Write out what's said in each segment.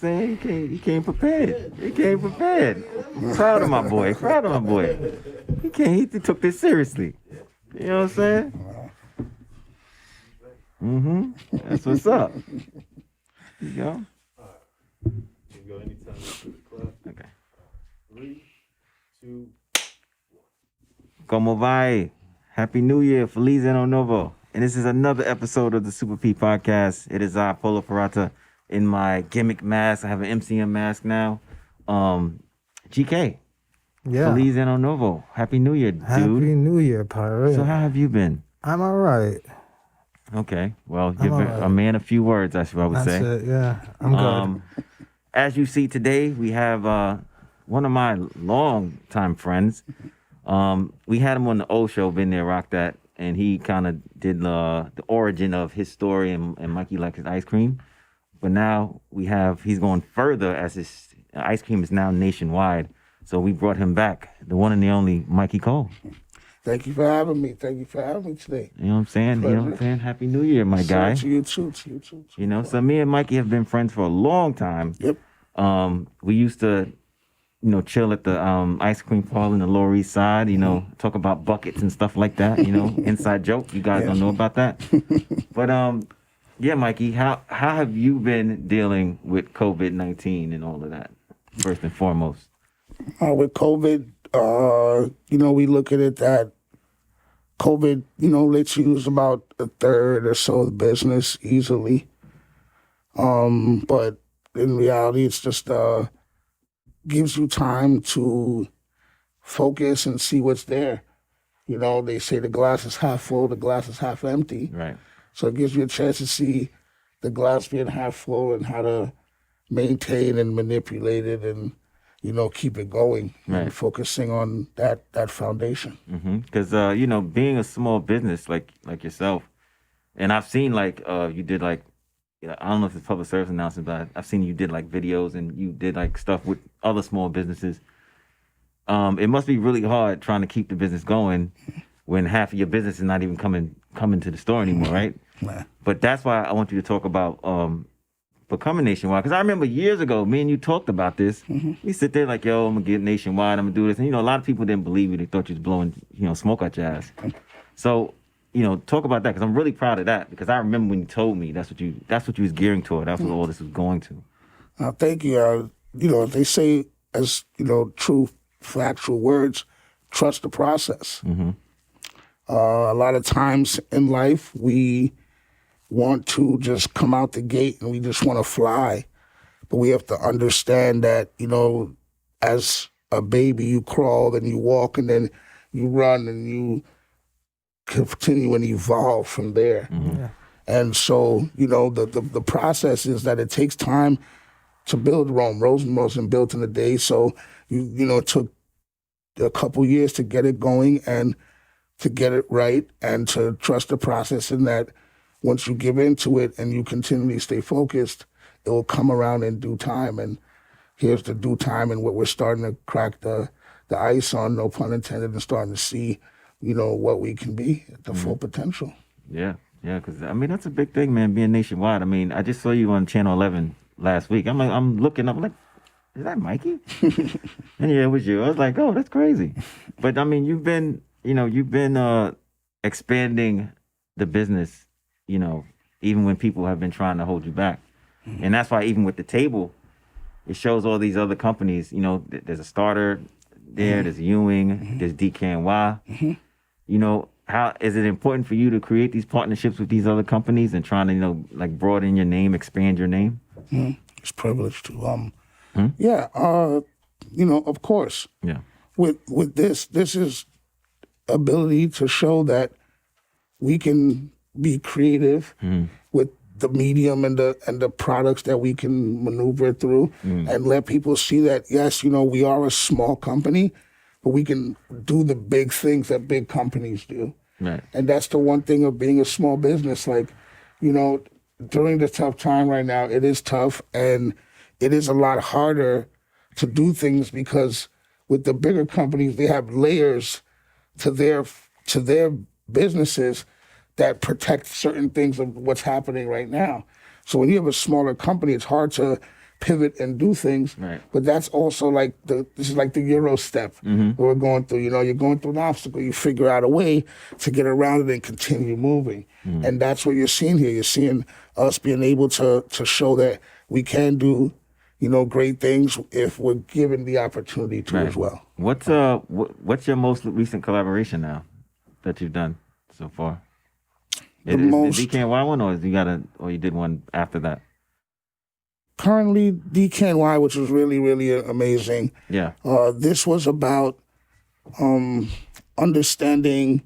saying? He came prepared. He came prepared. Proud of my boy. Proud of my boy. He took this seriously. You know what I'm saying? Mm-hmm. That's what's up. There you go. You can go anytime after the clap. Okay. 3, 2. Como vai? Happy New Year. Feliz Ano Novo. And this is another episode of the Super P Podcast. It is I, Polo Parata, in my gimmick mask. I have an MCM mask now. GK. Yeah. Feliz Ano Novo. Happy New Year, dude. Happy New Year, pirate. So how have you been? I'm all right. Okay. Well, you're a man of few words, I would say. That's it, yeah. I'm good. As you see today, we have one of my long-time friends. We had him on the old show, Been There, Rock That, and he kind of did the origin of his story and Mikeylikesiticecream. But now he's going further as his ice cream is now nationwide. So we brought him back, the one and the only Mikey Cole. Thank you for having me. Thank you for having me today. You know what I'm saying? Pleasure. You know what I'm saying? Happy New Year, my guy. To you too. You know, so me and Mikey have been friends for a long time. Yep. We used to, chill at the ice cream parlor in the Lower East Side, talk about buckets and stuff like that, inside joke. You guys don't know about that. But yeah, Mikey, how have you been dealing with COVID-19 and all of that, first and foremost? With COVID, we look at it that COVID, lets you lose about a third or so of the business easily. But in reality, it's just gives you time to focus and see what's there. They say the glass is half full, the glass is half empty. Right. So it gives you a chance to see the glass being half full and how to maintain and manipulate it and, keep it going. Right. And focusing on that foundation. Because, being a small business like yourself, and I've seen you did I don't know if it's public service announcement, but I've seen you did videos and you did stuff with other small businesses. It must be really hard trying to keep the business going when half of your business is not even coming to the store anymore, right? Nah. But that's why I want you to talk about becoming nationwide. Because I remember years ago, me and you talked about this. We sit there yo, I'm going to get nationwide, I'm going to do this. And, a lot of people didn't believe you. They thought you was blowing, smoke out your ass. So, talk about that, because I'm really proud of that, because I remember when you told me that's what you was gearing toward. That's what all this was going to. Thank you. They say as, true factual words, trust the process. A lot of times in life, we want to just come out the gate and we just want to fly. But we have to understand that, as a baby, you crawl and you walk and then you run and you continue and evolve from there. Yeah. And so, the process is that it takes time to build Rome. Rome wasn't built in a day. So, it took a couple years to get it going and to get it right and to trust the process, in that once you give into it and you continually stay focused, it will come around in due time. And here's the due time and what we're starting to crack the ice on, no pun intended, and starting to see, what we can be at the full potential. Yeah, because, that's a big thing, man, being nationwide. I just saw you on Channel 11 last week. I'm looking up, is that Mikey? And yeah, it was you. I was like, oh, that's crazy. But, you've been expanding the business, even when people have been trying to hold you back. And that's why even with the table, it shows all these other companies, there's a starter there, there's Ewing, there's DKNY. How is it important for you to create these partnerships with these other companies and trying to, broaden your name, expand your name? It's a privilege to, yeah, of course. Yeah. With this is ability to show that we can be creative with the medium and the products that we can maneuver through, and let people see that, yes, we are a small company, but we can do the big things that big companies do. Right. And that's the one thing of being a small business. During the tough time right now, it is tough, and it is a lot harder to do things, because with the bigger companies, they have layers to their businesses that protect certain things of what's happening right now. So when you have a smaller company, it's hard to pivot and do things. Right. But that's also like this is like the Euro step that we're going through. You know, you're going through an obstacle, you figure out a way to get around it and continue moving. And that's what you're seeing here. You're seeing us being able to show that we can do, you know, great things if we're given the opportunity to as well. What's what's your most recent collaboration now that you've done so far? The Is most the DKNY one, or you did one after that? currently DKNY, which was really, really amazing. Yeah. This was about understanding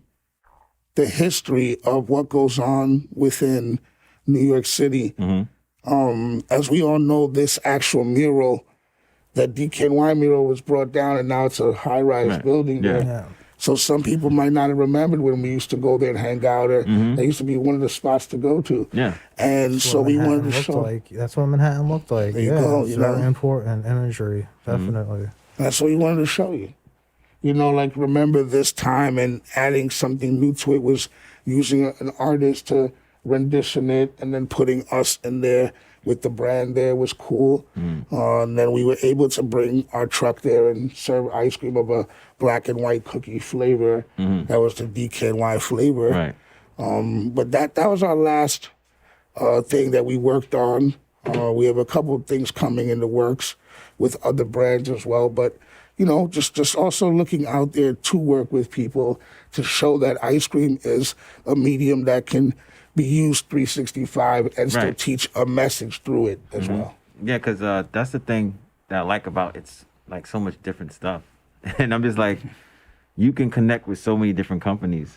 the history of what goes on within New York City. As we all know, this actual mural, that DKNY mural, was brought down, and now it's a high-rise building there. Yeah. So some people might not have remembered when we used to go there and hang out, or that used to be one of the spots to go to. Yeah. And so we wanted to show. That's what Manhattan looked like. There you go, It's you very know. important imagery, definitely. That's what we wanted to show you. You know, like, remember this time, and adding something new to it was using an artist to rendition it, and then putting us in there with the brand there was cool. And then we were able to bring our truck there and serve ice cream of a black and white cookie flavor. That was the DKNY flavor. Right. But that was our last thing that we worked on. We have a couple of things coming in the works with other brands as well. But, you know, just also looking out there to work with people to show that ice cream is a medium that can be used 365 and still teach a message through it as well. Yeah, because that's the thing that I like about it's like so much different stuff. And I'm just like, you can connect with so many different companies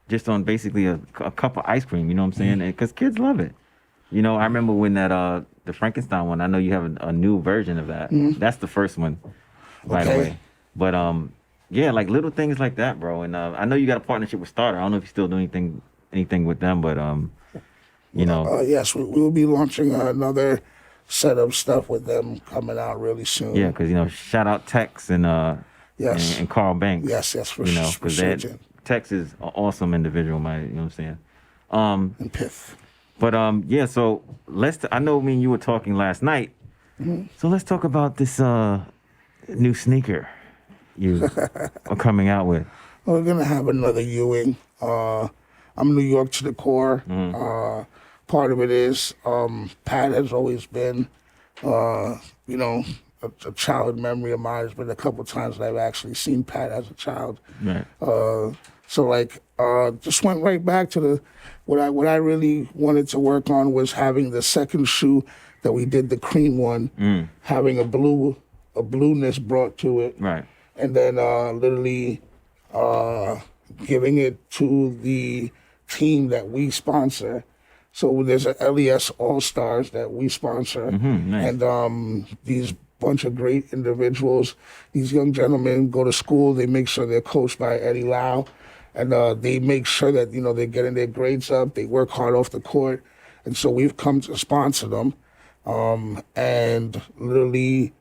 just on basically a cup of ice cream, you know what I'm saying? Because kids love it. You know, I remember when that the Frankenstein one, I know you have a new version of that. That's the first one, by the way. But yeah, like little things like that, bro. And I know you got a partnership with Starter. I don't know if you still do anything with them, but you know. Yes, we will be launching another set of stuff with them coming out really soon. Yeah, because, you know, shout out Tex and Yes. and Carl Banks. Yes, for you know, for because sure, Jen. Tex is an awesome individual, man. You know what I'm saying? And Piff. But yeah, so I know me and you were talking last night. So let's talk about this new sneaker you are coming out with. We're gonna have another Ewing. I'm New York to the core. Part of it is Pat has always been, you know, a childhood memory of mine. There's been a couple times that I've actually seen Pat as a child. Right. So like, just went right back to what I really wanted to work on was having the second shoe that we did, the cream one, having a blueness brought to it. Right. And then literally giving it to the team that we sponsor. So there's a LES All-Stars that we sponsor. Nice. And these bunch of great individuals, these young gentlemen go to school, they make sure they're coached by Eddie Lau, and they make sure that, you know, they're getting their grades up, they work hard off the court. And so we've come to sponsor them. And literally,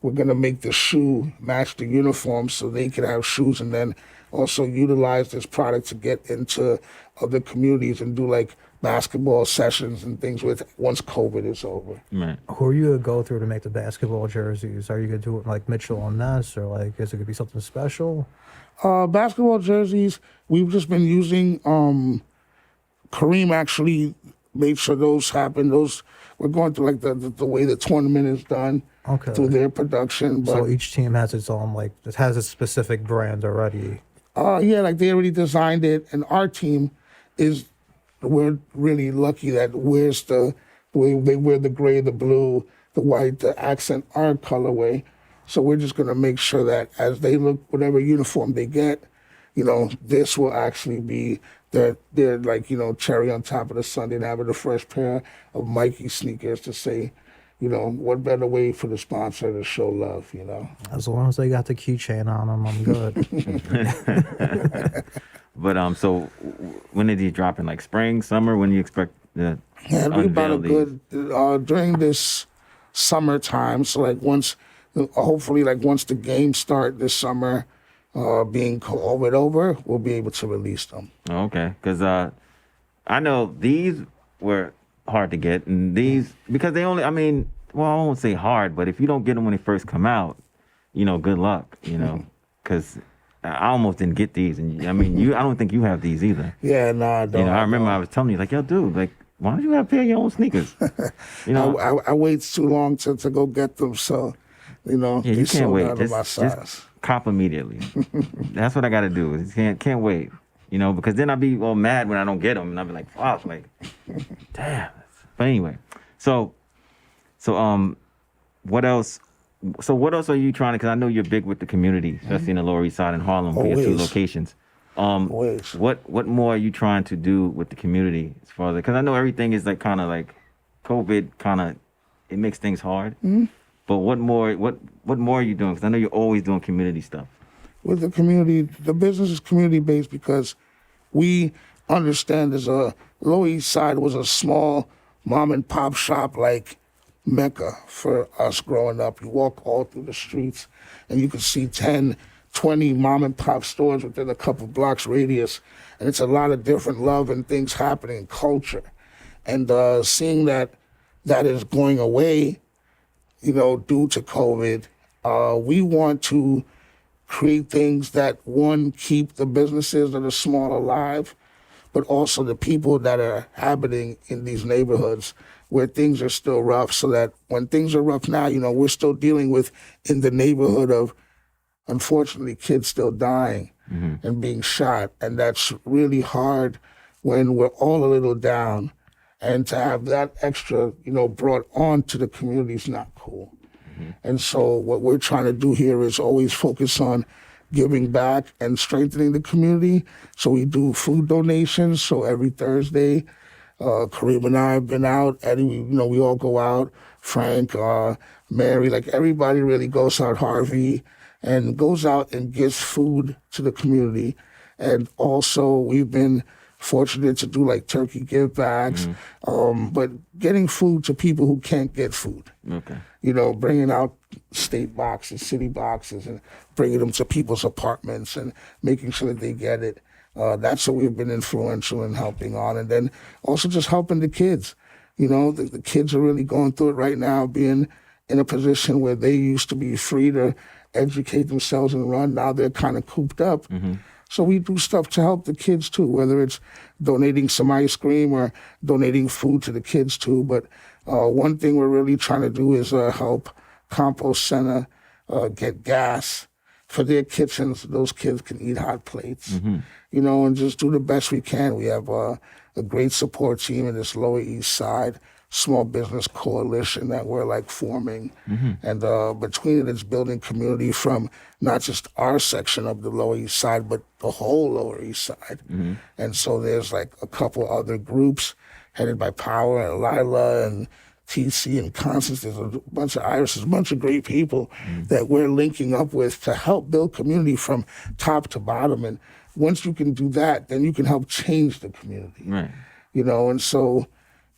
we're going to make the shoe match the uniform so they can have shoes, and then also utilize this product to get into other communities and do like basketball sessions and things with once COVID is over. Right. Who are you going to go through to make the basketball jerseys? Are you going to do it like Mitchell and Ness, or like is it going to be something special? Basketball jerseys, we've just been using, Kareem actually made sure those happen. Those, we're going through like the way the tournament is done. Okay. Through their production. But So each team has its own, like, it has a specific brand already. yeah, like they already designed it, and our team we're really lucky that wears the way they wear the gray, the blue, the white, the accent our colorway. So we're just gonna make sure that as they look, whatever uniform they get, you know, this will actually be their like, you know, cherry on top of the sundae, and having the fresh pair of Mikey sneakers to say, you know, what better way for the sponsor to show love, you know? As long as they got the keychain on them, I'm good. But so when are these dropping? Like spring, summer? When do you expect to Yeah, it'll be about a unveil good, during this summertime, so like hopefully like once the games start this summer, being COVID over, we'll be able to release them. Oh, okay, because I know these were hard to get, and these because they only. I mean, well, I won't say hard, but if you don't get them when they first come out, good luck, because I almost didn't get these, and I mean, I don't think you have these either. Yeah, no, I don't. I remember I was telling you, like, yo, dude, like, why don't you have a pair of your own sneakers? I wait too long to go get them, so Yeah, they you can't sold wait. out of my size. Just cop immediately. That's what I got to do. Can't wait. Because then I'll be all mad when I don't get them, and I'll be like, fuck, like, damn. But anyway, so what else? So what else are you trying to? Because I know you're big with the community, especially in the Lower East Side and Harlem, via two Always. locations. Always. What more are you trying to do with the community as far as, because I know everything is like kind of like COVID it makes things hard. Mm-hmm. But what more are you doing? Because I know you're always doing community stuff. With the community, the business is community based because we understand Lower East Side was a small mom and pop shop like Mecca for us growing up. You walk all through the streets and you can see 10, 20 mom and pop stores within a couple blocks radius. And it's a lot of different love and things happening in culture. And seeing that is going away, due to COVID, we want to create things that, one, keep the businesses that are small alive, but also the people that are habiting in these neighborhoods where things are still rough, so that when things are rough now, we're still dealing with in the neighborhood of, unfortunately, kids still dying and being shot. And that's really hard when we're all a little down. And to have that extra, brought on to the community is not cool. And so what we're trying to do here is always focus on giving back and strengthening the community. So we do food donations. So every Thursday, Kareem and I have been out. Eddie, we all go out. Frank, Mary, like everybody really goes out. Harvey, and goes out and gives food to the community. And also we've been fortunate to do like turkey give backs, but getting food to people who can't get food. Okay. Bringing out state boxes, city boxes, and bringing them to people's apartments and making sure that they get it. That's what we've been influential in helping on. And then also just helping the kids. The kids are really going through it right now, being in a position where they used to be free to educate themselves and run. Now they're kind of cooped up. So we do stuff to help the kids too, whether it's donating some ice cream or donating food to the kids too. But one thing we're really trying to do is help Compost Center get gas for their kitchens. Those kids can eat hot plates, and just do the best we can. We have a great support team in this Lower East Side small business coalition that we're like forming. And between it, it's building community from not just our section of the Lower East Side, but the whole Lower East Side. And so there's like a couple other groups headed by Power and Lila and TC and Constance. There's a bunch of Irises, a bunch of great people that we're linking up with to help build community from top to bottom. And once you can do that, then you can help change the community. Right. And so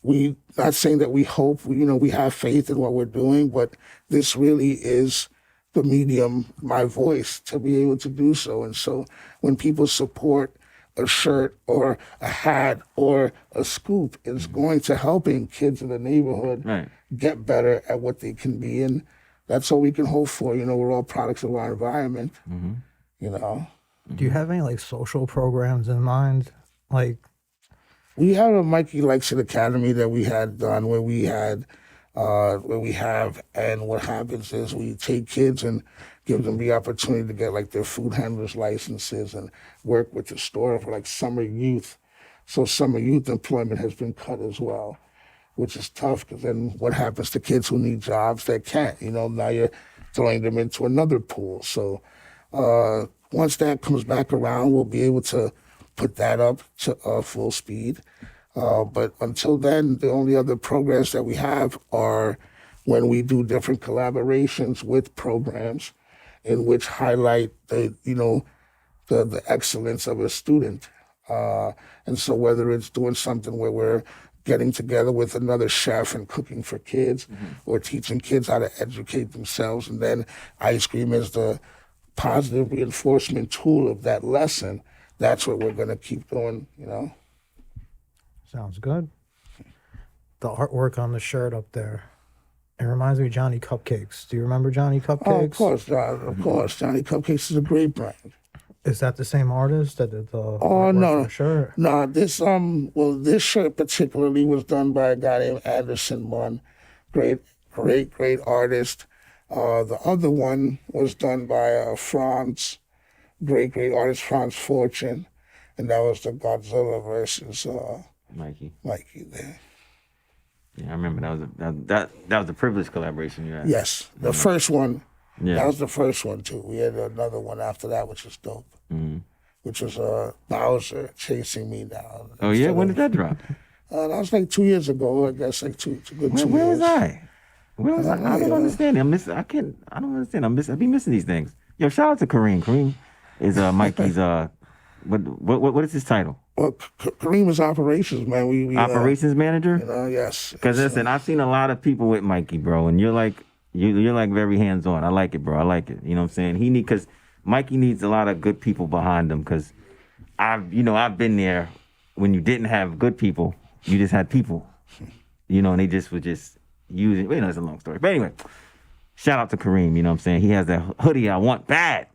we not saying that we hope, we have faith in what we're doing, but this really is the medium, my voice, to be able to do so. And so when people support a shirt or a hat or a scoop, it's going to helping kids in the neighborhood get better at what they can be. And that's all we can hope for. We're all products of our environment, Do you have any like social programs in mind? Like, we had a Mikey Likes It Academy that we had done where we have, and what happens is we take kids and give them the opportunity to get like their food handlers licenses and work with the store for like summer youth. So summer youth employment has been cut as well, which is tough because then what happens to kids who need jobs that can't? Now you're throwing them into another pool. So once that comes back around, we'll be able to put that up to full speed. But until then, the only other programs that we have are when we do different collaborations with programs in which highlight the excellence of a student. And so whether it's doing something where we're getting together with another chef and cooking for kids or teaching kids how to educate themselves, and then ice cream is the positive reinforcement tool of that lesson, that's what we're going to keep doing, sounds good. The artwork on the shirt up there, It reminds me of Johnny Cupcakes. Do you remember Johnny Oh, Cupcakes? of course, of course. Johnny Cupcakes is a great brand. Is that the same artist that did the Oh artwork for no, the shirt? no. This shirt particularly was done by a guy named Anderson Munn, great artist. The other one was done by Franz, great artist Franz Fortune, and that was the Godzilla versus Mikey. Mikey there. Yeah, I remember that was a privileged collaboration you had. Yes, the first one. Yeah. That was the first one too. We had another one after that, which was dope. Which was Bowser chasing me down. Oh yeah, when did that drop? That was like 2 years ago. I guess like two good 2 years. Where was I? Where was I? I don't understand. I don't understand. I be missing these things. Yo, shout out to Kareem. Kareem is Mikey's what is his title? Well, Kareem is operations, man. We Operations manager? yes. Because listen, I've seen a lot of people with Mikey, bro, and you're like very hands on. I like it, bro. I like it. You know what I'm saying? Because Mikey needs a lot of good people behind him. Because I've been there when you didn't have good people, you just had people. And they just were just using. It's a long story, but anyway. Shout out to Kareem. You know what I'm saying? He has that hoodie I want bad.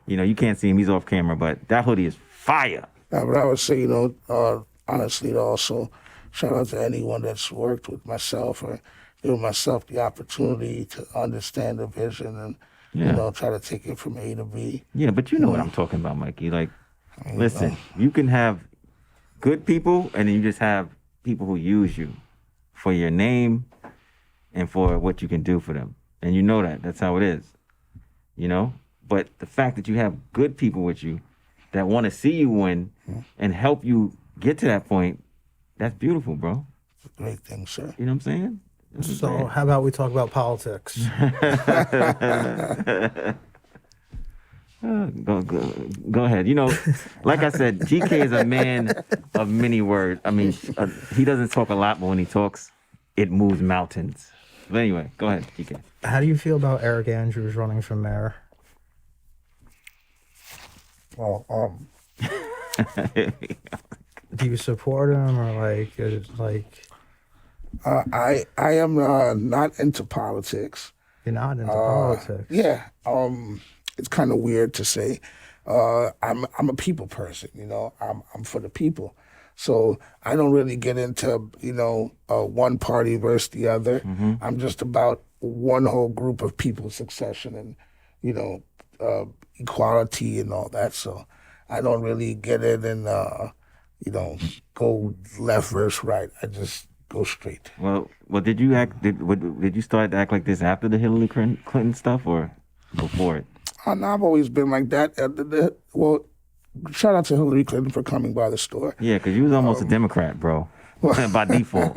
You can't see him. He's off camera, but that hoodie is fire. Yeah, but I would say, honestly, also, shout out to anyone that's worked with myself or given myself the opportunity to understand the vision and, try to take it from A to B. Yeah, but you know what I'm talking about, Mikey. Like, listen, you can have good people and then you just have people who use you for your name and for what you can do for them. And you know that. That's how it is. But the fact that you have good people with you that want to see you win and help you get to that point, that's beautiful, bro. It's a great thing, sir. You know what I'm saying? So how about we talk about politics? Go ahead. Like I said, GK is a man of many words. I mean, he doesn't talk a lot, but when he talks, it moves mountains. But anyway, go ahead, GK. How do you feel about Eric Andrews running for mayor? Well, Do you support him or I am not into politics. you're not into politics? Yeah, it's kind of weird to say. I'm a people person, I'm for the people. So I don't really get into, one party versus the other. I'm just about one whole group of people, succession and, equality and all that. So I don't really get in and, go left versus right. I just go straight. Well, did you start to act like this after the Hillary Clinton stuff or before it? No, I've always been like that. Well, shout out to Hillary Clinton for coming by the store. Yeah, because you was almost a Democrat, bro, by default.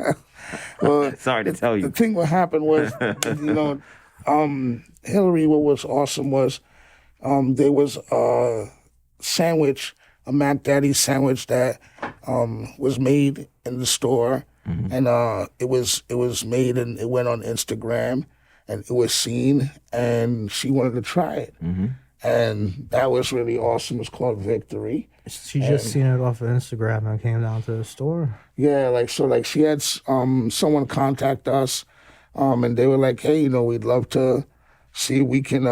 Well, Sorry to tell you. The thing what happened was, Hillary, what was awesome was there was a sandwich, a Mac Daddy sandwich that was made in the store, and it was made and it went on Instagram, and it was seen, and she wanted to try it. And that was really awesome. It's called Victory. She just seen it off of Instagram and came down to the store. Yeah, she had someone contact us, and they were like, hey, we'd love to see if we can,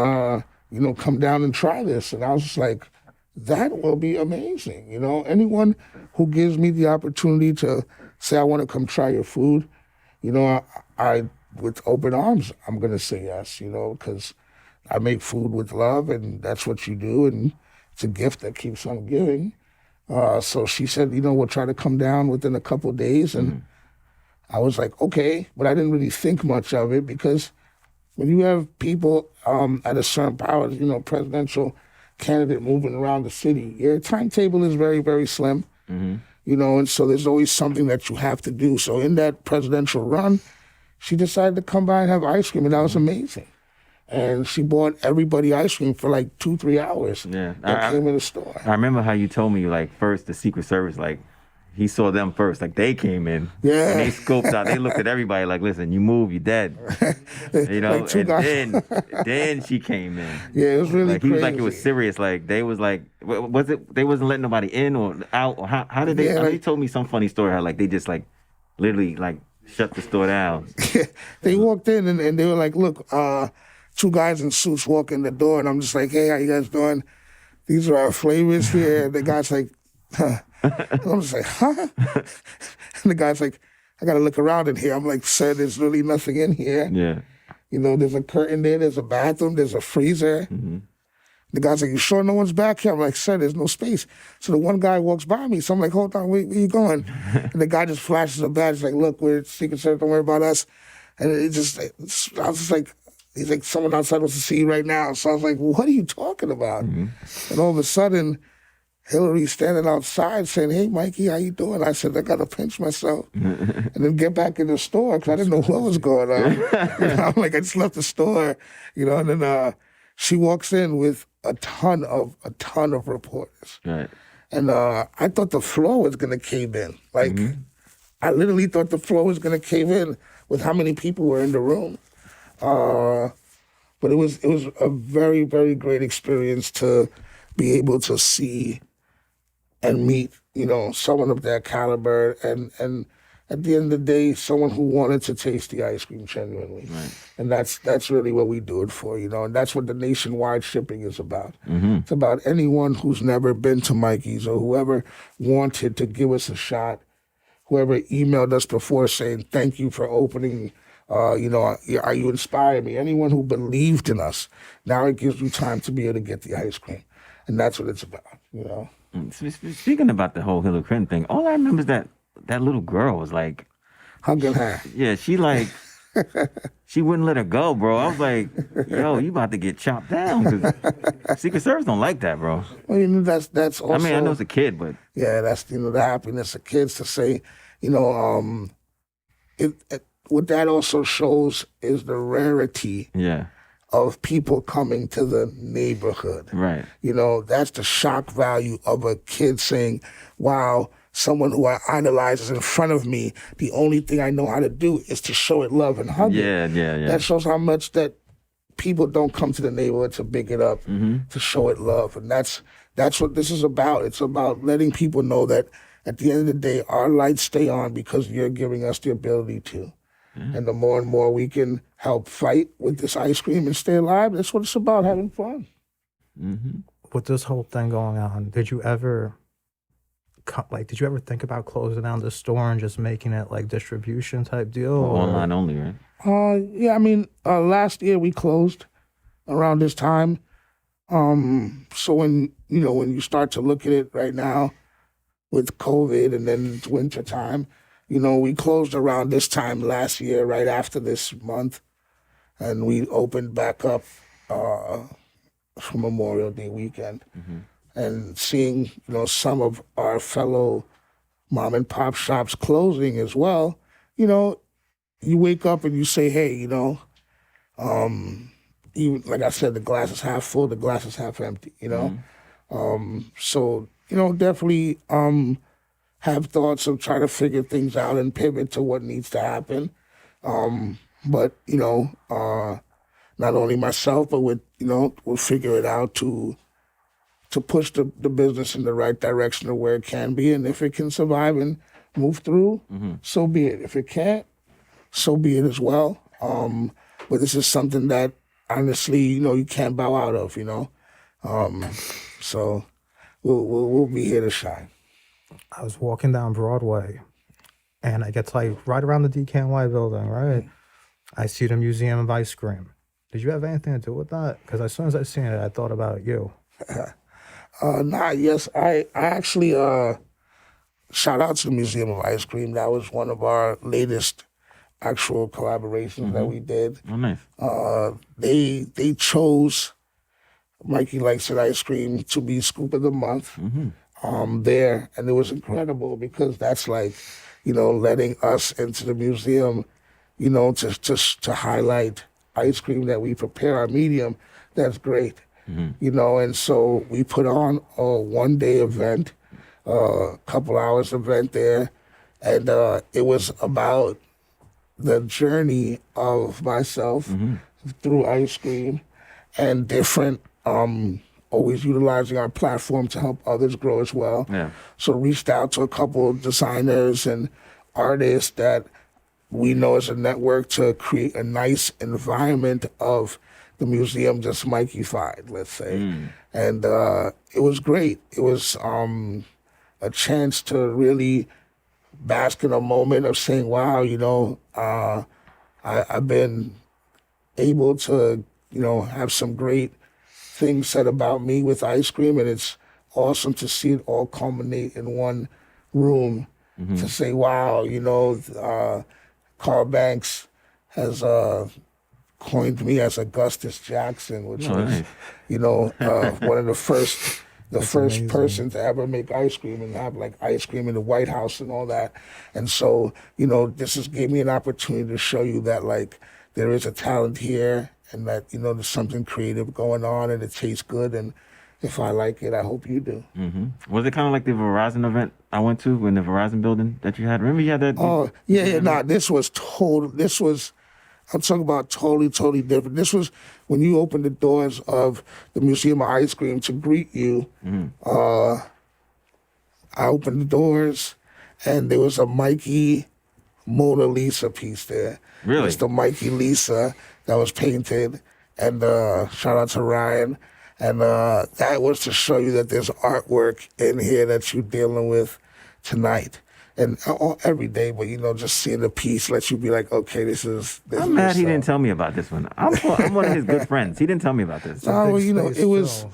come down and try this. And I was just like, that will be amazing. Anyone who gives me the opportunity to say, I want to come try your food, I with open arms, I'm going to say yes, because I make food with love, and that's what you do, and it's a gift that keeps on giving. So she said, we'll try to come down within a couple of days, and I was like, okay, but I didn't really think much of it because when you have people at a certain power, presidential candidate moving around the city, your timetable is very, very slim, and so there's always something that you have to do. So in that presidential run, she decided to come by and have ice cream, and that was amazing. And she bought everybody ice cream for like 2-3 hours. Yeah, that came in the store. I remember how you told me, first the Secret Service, he saw them first, they came in. Yeah. And they scoped out. They looked at everybody like, listen, you move, you're dead. Then she came in. Yeah, it was really he crazy. was like, it was serious. They was like, was it? They wasn't letting nobody in or out. Or how did they? Yeah, they told me some funny story how they just literally Shut the store down. They walked in and they were like, look, two guys in suits walk in the door, and I'm just like, hey, how you guys doing? These are our flavors here. And the guy's like, huh. And I'm just like, huh? And the guy's like, I got to look around in here. I'm like, sir, there's really nothing in here. Yeah. You know, there's a curtain there, there's a bathroom, there's a freezer. The guy's like, you sure no one's back here? I'm like, sir, there's no space. So the one guy walks by me. So I'm like, hold on, where you going? And the guy just flashes a badge, like, look, we're Secret Service, don't worry about us. And I was just like, he's like, someone outside wants to see you right now. So I was like, what are you talking about? And all of a sudden, Hillary's standing outside saying, hey, Mikey, how you doing? I said, I got to pinch myself and then get back in the store because I didn't know what was going on. You know, I'm like, I just left the store, you know, and then she walks in with a ton of reporters. Right. And I thought the floor was going to cave in. Like, I literally thought the floor was going to cave in with how many people were in the room. But it was a very, very great experience to be able to see and meet, you know, someone of that caliber, and at the end of the day, someone who wanted to taste the ice cream genuinely. Right. And that's really what we do it for, you know, and that's what the nationwide shipping is about. It's about anyone who's never been to Mikey's or whoever wanted to give us a shot, whoever emailed us before saying, thank you for opening, you know, are you inspiring me? Anyone who believed in us, now it gives you time to be able to get the ice cream. And that's what it's about, you know. Speaking about the whole Hillary Clinton thing, all I remember is that little girl was like, hugging her. yeah, she like, she wouldn't let her go, bro. I was like, yo, you about to get chopped down. 'Cause Secret Service don't like that, bro. Well, you know, that's also. I mean, I know it's a kid, but. Yeah, that's, you know, the happiness of kids to say, you know, what that also shows is the rarity Yeah. of people coming to the neighborhood. Right. You know, that's the shock value of a kid saying, wow, someone who I idolize is in front of me. The only thing I know how to do is to show it love and hug it. Yeah. That shows how much that people don't come to the neighborhood to big it up, to show it love. And that's what this is about. It's about letting people know that at the end of the day, our lights stay on because you're giving us the ability to. And the more and more we can help fight with this ice cream and stay alive, that's what it's about, having fun. With this whole thing going on, did you ever think about closing down the store and just making it like distribution type deal? Or? Online only, right? Yeah, I mean, last year we closed around this time. So when you start to look at it right now with COVID and then it's winter time, you know, we closed around this time last year, right after this month, and we opened back up for Memorial Day weekend. And seeing, you know, some of our fellow mom and pop shops closing as well, you know, you wake up and you say, hey, you know, even like I said, the glass is half full, the glass is half empty, you know? So, you know, definitely have thoughts of trying to figure things out and pivot to what needs to happen. But, you know, not only myself, but we'll figure it out to push the business in the right direction of where it can be. And if it can survive and move through, so be it. If it can't, so be it as well. But this is something that honestly, you know, you can't bow out of, you know. So we'll be here to shine. I was walking down Broadway, and I get to like right around the DKNY building, right? I see the Museum of Ice Cream. Did you have anything to do with that? Because as soon as I seen it, I thought about you. Yes, I actually shout out to the Museum of Ice Cream. That was one of our latest actual collaborations that we did. Oh, nice. They chose Mikeylikesiticecream to be Scoop of the Month there, and it was incredible because that's like, you know, letting us into the museum, you know, to highlight ice cream that we prepare, our medium. That's great. You know, and so we put on a one-day event, couple hours event there, and it was about the journey of myself through ice cream and different, always utilizing our platform to help others grow as well. Yeah. So reached out to a couple of designers and artists that we know as a network to create a nice environment of the museum just Mikey-fied, let's say. And it was great. It was a chance to really bask in a moment of saying, wow, I've been able to, have some great things said about me with ice cream, and it's awesome to see it all culminate in one room to say, wow, Carl Banks has coined me as Augustus Jackson, which was, one of the first amazing. person to ever make ice cream and have like ice cream in the White House and all that. And so, this just gave me an opportunity to show you that like there is a talent here and that, there's something creative going on and it tastes good. And if I like it, I hope you do. Was it kind of like the Verizon event I went to in the Verizon building that you had? Remember you had that? Oh, yeah. Nah, I'm talking about totally different. This was when you opened the doors of the Museum of Ice Cream to greet you. I opened the doors, and there was a Mikey Mona Lisa piece there. Really? It's the Mikey Lisa that was painted, and shout out to Ryan. And that was to show you that there's artwork in here that you're dealing with tonight. And every day, but just seeing the piece lets you be like, okay, this is. I'm mad he didn't tell me about this one. I'm one of his good friends. He didn't tell me about this. Oh, well, Big space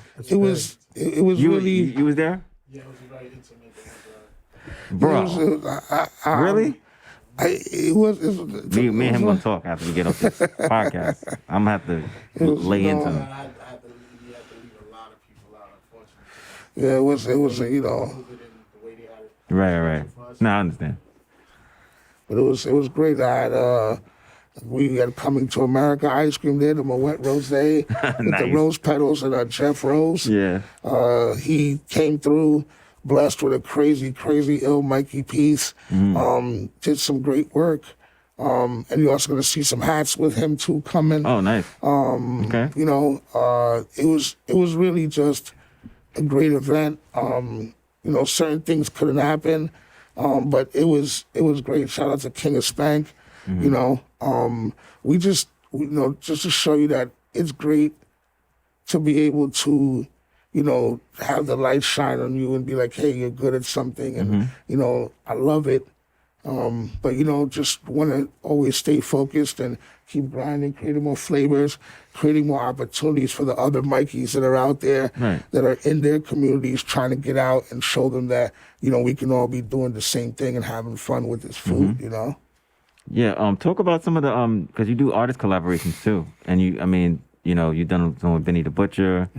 it was really. You was there, Yeah, it was very intimate. bro? Really? It was. Me and him gonna talk after we get off this podcast. I'm gonna have to lay into him. We had to leave a lot of people out, unfortunately. Yeah, it was. Move it in the way they had it. Right. No, I understand. But it was great. We had Coming to America ice cream there, the Moet Rosé with the Nice. rose petals and Jeff Rose. Yeah. He came through blessed with a crazy ill Mikey piece. Did some great work. And you're also going to see some hats with him too coming. Oh, nice. Okay. It was really just a great event. Certain things couldn't happen, but it was great. Shout out to King of Spank. We just to show you that it's great to be able to, have the light shine on you and be like, hey, you're good at something, and I love it. But just want to always stay focused and keep grinding, creating more flavors, creating more opportunities for the other Mikeys that are out there, Right. that are in their communities trying to get out and show them that, we can all be doing the same thing and having fun with this food, Yeah. Talk about some of the because you do artist collaborations too, and you've done some with Benny the Butcher,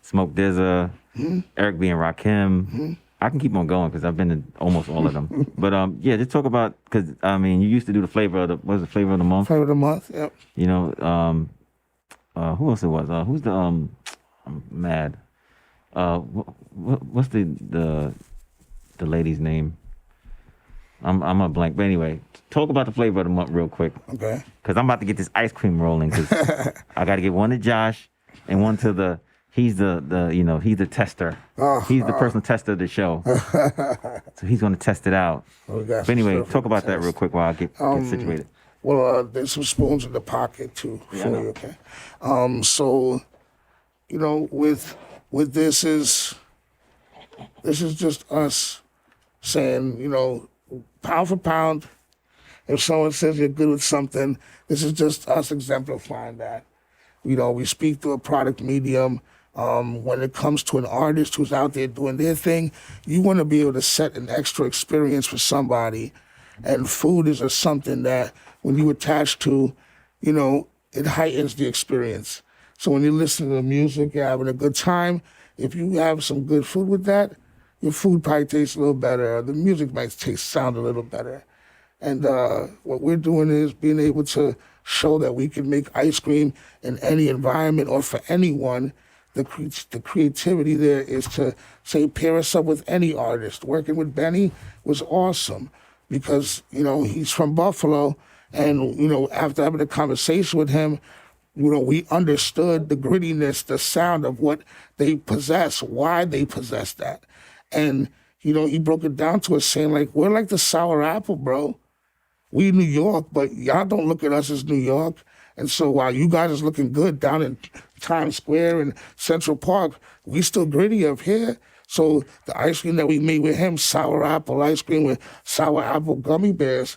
Smoke DZA, Eric B and Rakim. I can keep on going because I've been to almost all of them. But just talk about because you used to do the flavor of the flavor of the month. Flavor of the month, yep. Who else it was? Who's the I'm mad. What's the lady's name? I'm a blank. But anyway, talk about the flavor of the month real quick. Okay. Because I'm about to get this ice cream rolling. Because I got to get one to Josh and one to the. He's he's the tester. He's the personal tester of the show. So he's going to test it out. But anyway, talk about that real quick while I get situated. Well, there's some spoons in the pocket too for you, okay? So, with this is just us saying, pound for pound, if someone says you're good with something, this is just us exemplifying that. We speak through a product medium. When it comes to an artist who's out there doing their thing, you want to be able to set an extra experience for somebody. And food is just something that when you attach to, it heightens the experience. So when you listen to the music, you're having a good time. If you have some good food with that, your food probably tastes a little better. The music might sound a little better. And what we're doing is being able to show that we can make ice cream in any environment or for anyone. The creativity there is to say pair us up with any artist. Working with Benny was awesome because he's from Buffalo, and after having a conversation with him, we understood the grittiness, the sound of what they possess, why they possess that, and he broke it down to us saying like we're like the sour apple, bro. we New York, but y'all don't look at us as New York. And so while you guys is looking good down in Times Square and Central Park, we still gritty up here. So the ice cream that we made with him, sour apple ice cream with sour apple gummy bears,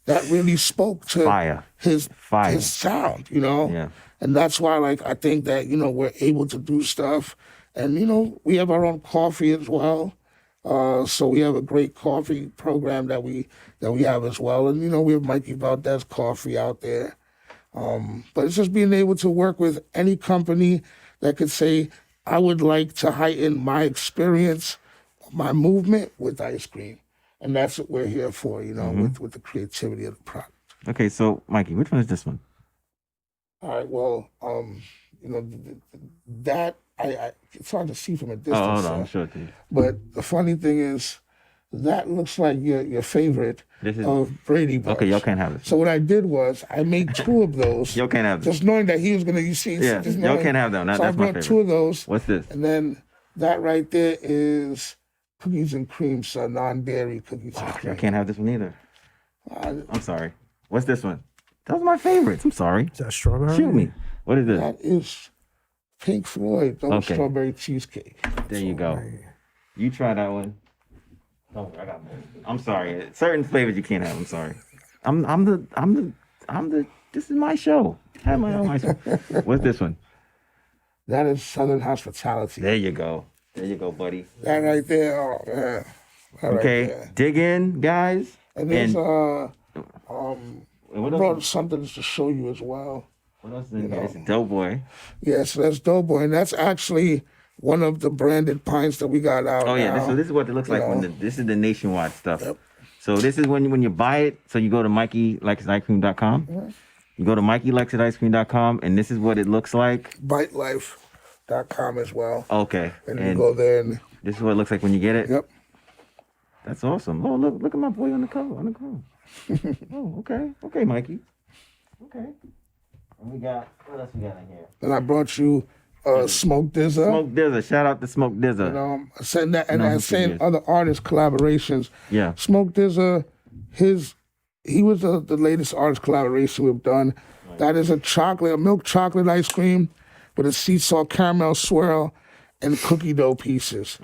that really spoke to Fire. his Fire. sound, you know? Yeah. And that's why, like, I think that, you know, we're able to do stuff. And, you know, we have our own coffee as well. So we have a great coffee program that we have as well. And, you know, we have Mikey Valdez Coffee out there. But it's just being able to work with any company that could say, I would like to heighten my experience, my movement with ice cream. And that's what we're here for, you know, with the creativity of the product. Okay, so Mikey, which one is this one? All right, well, you know, that, it's hard to see from a distance. Oh, hold on, I'm sure it is. But the funny thing is, that looks like your favorite This is- of Brady Bunch. Okay, y'all can't have this. So what I did was I made 2 of those. Y'all can't have this. Just knowing that he was gonna, you see, Yeah, just y'all knowing- can't have them. So I That's my brought 2 favorite. of those, What's this? and then that right there is cookies and cream, so non-dairy cookies and Y'all cream. can't have this one either. Uh, I'm sorry. What's this one? Those are my favorites. I'm sorry. Is that strawberry? Shoot me. What is this? that is Pink Floyd, double Okay. strawberry cheesecake. There you go. You try that one. Oh, I got more. I'm sorry. Certain flavors you can't have. I'm sorry. I'm the. This is my show. I have my own ice cream. What's this one? That is Southern Hospitality. There you go. There you go, buddy. That right there, oh man. That right Okay, there. dig in, guys. And there's what I brought something to show you as well. What else is in here? It's a Doughboy. Yes, that's Doughboy, and that's actually one of the branded pints that we got out. Oh yeah, now. so this is what it looks like when this is the nationwide stuff. Yep. So this is when you buy it. So you go to mikeylikesicecream.com. You go to mikeylikesicecream.com, and this is what it looks like. BiteLife.com as well. Okay, And you go there and this is what it looks like when you get it. yep. That's awesome. Oh, look at my boy on the cover. Oh, okay, Mikey. Okay. And we got what else we got in here? And I brought you Smoke Dizza. Smoke Dizza. Shout out to Smoke Dizza. You know, saying that, and No, I'm who saying forgets? other artist collaborations. Yeah. Smoke Dizza, he was the latest artist collaboration we've done. That is a milk chocolate ice cream with a sea salt caramel swirl and cookie dough pieces.